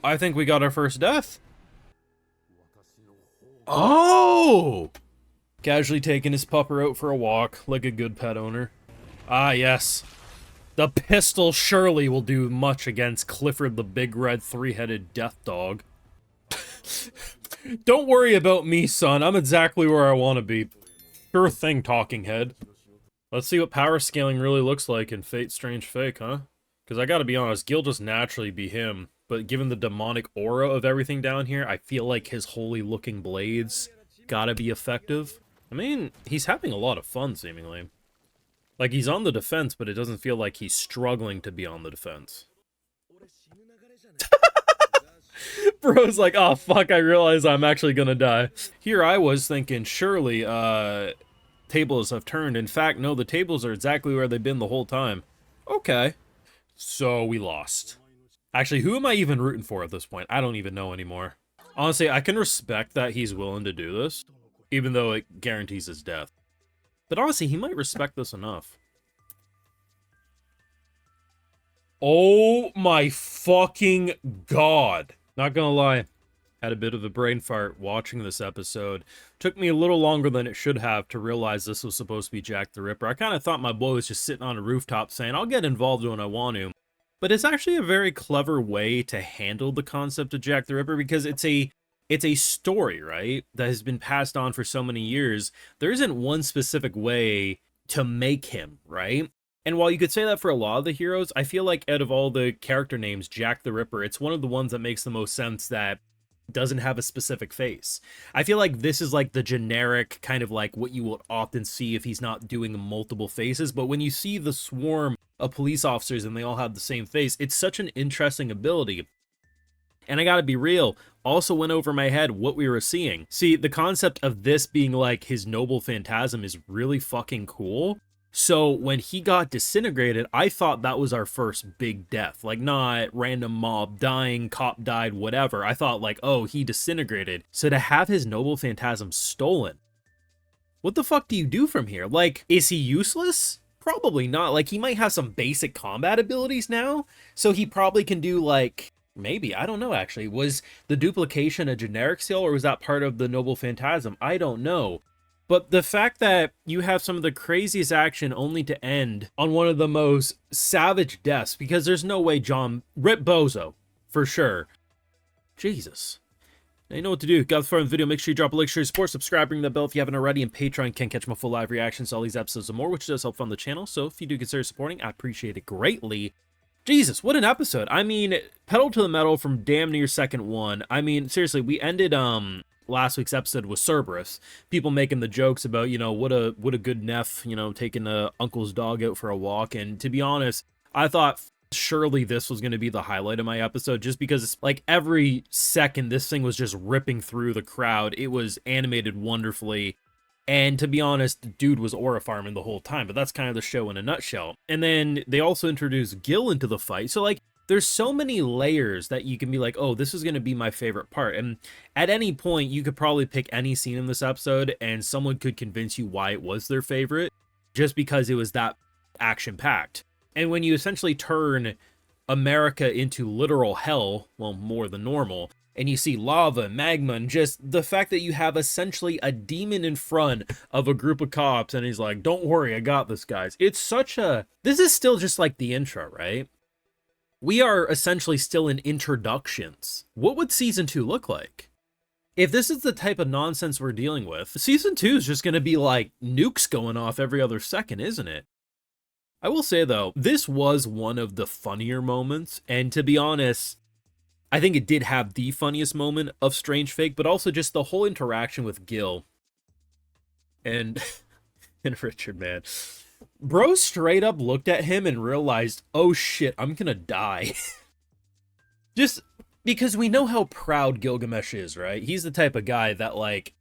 I think we got our first death. Oh! Casually taking his pupper out for a walk, like a good pet owner. Ah, yes. The pistol surely will do much against Clifford the Big Red Three-Headed Death Dog. Don't worry about me, son. I'm exactly where I want to be. Sure thing, talking head. Let's see what power scaling really looks like in Fate Strange Fake, huh? Because I gotta be honest, Gil just naturally be him. But given the demonic aura of everything down here, I feel like his holy-looking blades gotta be effective. I mean, he's having a lot of fun, seemingly. Like, he's on the defense, but it doesn't feel like he's struggling to be on the defense. Bro's like, oh, fuck, I realize I'm actually gonna die. Here I was thinking, surely, tables have turned. In fact, no, the tables are exactly where they've been the whole time. Okay. So, we lost. Actually, who am I even rooting for at this point? I don't even know anymore. Honestly, I can respect that he's willing to do this, even though it guarantees his death. But honestly, he might respect this enough. Oh my fucking god. Not gonna lie, had a bit of a brain fart watching this episode. Took me a little longer than it should have to realize this was supposed to be Jack the Ripper. I kind of thought my boy was just sitting on a rooftop saying, I'll get involved when I want to. But it's actually a very clever way to handle the concept of Jack the Ripper because it's a story, right, that has been passed on for so many years. There isn't one specific way to make him, right? And while you could say that for a lot of the heroes, I feel like out of all the character names, Jack the Ripper, it's one of the ones that makes the most sense that doesn't have a specific face. I feel like this is like the generic kind of like what you will often see if he's not doing multiple faces. But when you see the swarm of police officers and they all have the same face, it's such an interesting ability. And I gotta be real, also went over my head what we were seeing. See, the concept of this being like his noble phantasm is really fucking cool. So when he got disintegrated, I thought that was our first big death. Like, not random mob dying, cop died, whatever. I thought like, oh, he disintegrated. So to have his noble phantasm stolen, what the fuck do you do from here? Like, is he useless? Probably not. Like, he might have some basic combat abilities now. So he probably can do like, maybe, I don't know actually. Was the duplication a generic skill or was that part of the noble phantasm? I don't know. But the fact that you have some of the craziest action only to end on one of the most savage deaths, because there's no way John... Rip Bozo, for sure. Jesus. Now you know what to do. Got the fun video, make sure you drop a like, share your support, subscribe, ring the bell if you haven't already, and Patreon can catch my full live reactions to all these episodes and more, which does help fund the channel, so if you do consider supporting, I appreciate it greatly. Jesus, what an episode. I mean, pedal to the metal from damn near second one. I mean, seriously, we ended, last week's episode was Cerberus. People making the jokes about, you know, what a good neff, you know, taking uncle's dog out for a walk. And to be honest, I thought surely this was going to be the highlight of my episode, just because it's like every second this thing was just ripping through the crowd. It was animated wonderfully. And to be honest, dude was aura farming the whole time, but that's kind of the show in a nutshell. And then they also introduced Gil into the fight. So like, there's so many layers that you can be like, oh, this is going to be my favorite part. And at any point, you could probably pick any scene in this episode and someone could convince you why it was their favorite just because it was that action-packed. And when you essentially turn America into literal hell, well, more than normal, and you see lava, magma, and just the fact that you have essentially a demon in front of a group of cops and he's like, don't worry, I got this, guys. It's such a... This is still just like the intro, right? We are essentially still in introductions. What would season 2 look like? If this is the type of nonsense we're dealing with, season 2 is just going to be like nukes going off every other second, isn't it? I will say though, this was one of the funnier moments, and to be honest, I think it did have the funniest moment of Strange Fake, but also just the whole interaction with Gil and Richard, man. Bro straight up looked at him and realized, oh shit, I'm gonna die. Just because we know how proud Gilgamesh is, right? He's the type of guy that, like,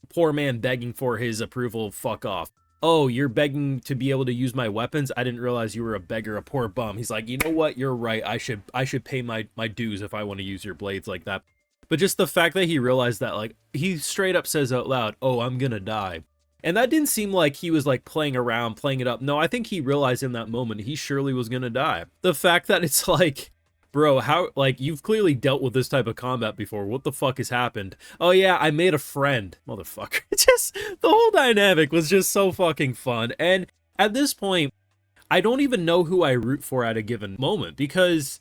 poor man begging for his approval, fuck off. Oh, you're begging to be able to use my weapons? I didn't realize you were a beggar, a poor bum. He's like, you know what? You're right. I should pay my dues if I want to use your blades like that. But just the fact that he realized that, like, he straight up says out loud, oh, I'm gonna die. And that didn't seem like he was like playing around, playing it up. No, I think he realized in that moment he surely was gonna die. The fact that it's like bro, how, like, you've clearly dealt with this type of combat before. What the fuck has happened? Oh yeah, I made a friend. Motherfucker. Just, the whole dynamic was just so fucking fun. And at this point, I don't even know who I root for at a given moment, because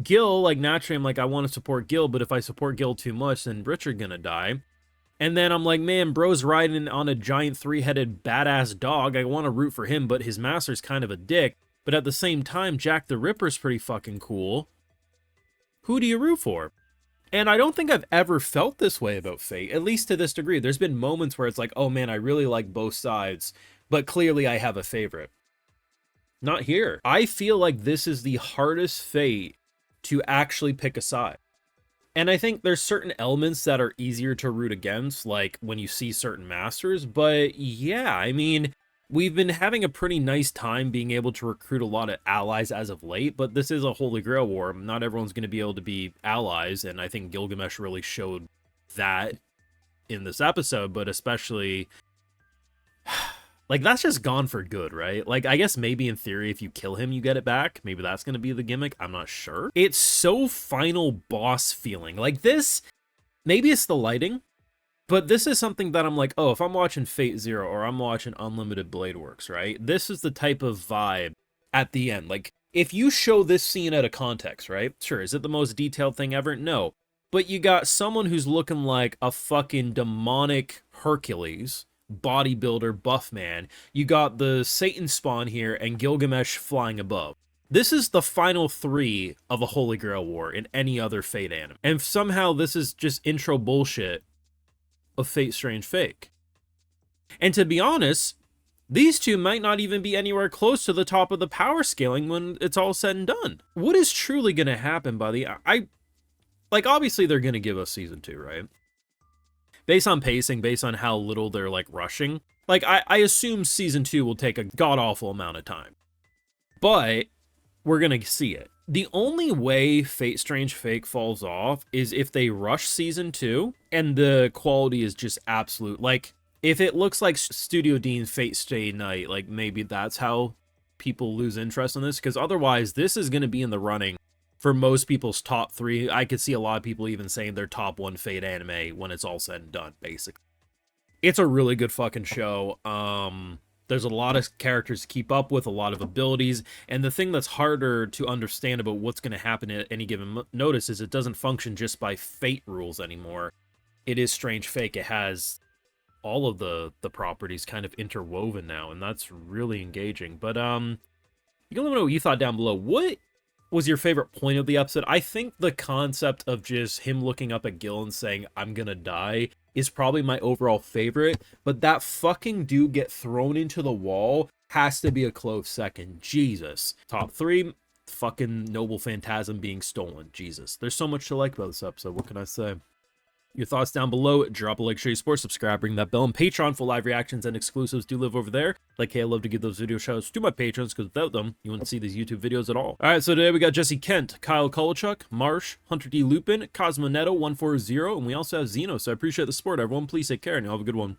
Gil, like, naturally I'm like, I want to support Gil, but if I support Gil too much, then Richard gonna die. And then I'm like, man, bro's riding on a giant three-headed badass dog. I want to root for him, but his master's kind of a dick. But at the same time, Jack the Ripper's pretty fucking cool. Who do you root for? And I don't think I've ever felt this way about Fate, at least to this degree. There's been moments where it's like, oh man, I really like both sides, but clearly I have a favorite. Not here. I feel like this is the hardest Fate to actually pick a side. And I think there's certain elements that are easier to root against, like when you see certain masters, but yeah, I mean, we've been having a pretty nice time being able to recruit a lot of allies as of late, but this is a Holy Grail war. Not everyone's going to be able to be allies, and I think Gilgamesh really showed that in this episode, but especially, like, that's just gone for good, right? Like, I guess maybe in theory, if you kill him, you get it back. Maybe that's going to be the gimmick. I'm not sure. It's so final boss feeling. Like this, maybe it's the lighting, but this is something that I'm like, oh, if I'm watching Fate Zero or I'm watching Unlimited Blade Works, right? This is the type of vibe at the end. Like, if you show this scene out of context, right? Sure, is it the most detailed thing ever? No. But you got someone who's looking like a fucking demonic Hercules, bodybuilder, buff man. You got the Satan spawn here and Gilgamesh flying above. This is the final three of a Holy Grail war in any other Fate anime. And somehow this is just intro bullshit of Fate Strange Fake. And to be honest, these two might not even be anywhere close to the top of the power scaling when it's all said and done. What is truly going to happen by the... like, obviously they're going to give us season 2, right? Based on pacing, based on how little they're, like, rushing. Like, I assume season 2 will take a god-awful amount of time. But we're going to see it. The only way Fate Strange Fake falls off is if they rush season 2 and the quality is just absolute. Like, if it looks like Studio Dean's Fate Stay Night, like, maybe that's how people lose interest in this. Because otherwise, this is going to be in the running for most people's top 3. I could see a lot of people even saying their top 1 Fate anime when it's all said and done, basically. It's a really good fucking show. There's a lot of characters to keep up with, a lot of abilities, and the thing that's harder to understand about what's going to happen at any given notice is it doesn't function just by fate rules anymore. It is Strange Fake. It has all of the properties kind of interwoven now, and that's really engaging. But you can let me know what you thought down below. What was your favorite point of the episode? I think the concept of just him looking up at Gil and saying, I'm gonna die, is probably my overall favorite, but that fucking dude get thrown into the wall has to be a close second. Jesus. Top 3, fucking Noble Phantasm being stolen. Jesus. There's so much to like about this episode. What can I say? Your thoughts down below. Drop a like, share your support, subscribe, ring that bell, and Patreon for live reactions and exclusives do live over there. Like, hey, I love to give those video shoutouts to my patrons, because without them, you wouldn't see these YouTube videos at all. Alright, so today we got Jesse Kent, Kyle Kolachuk, Marsh, Hunter D. Lupin, Cosmonetto140, and we also have Zeno, so I appreciate the support, everyone. Please take care, and you have a good one.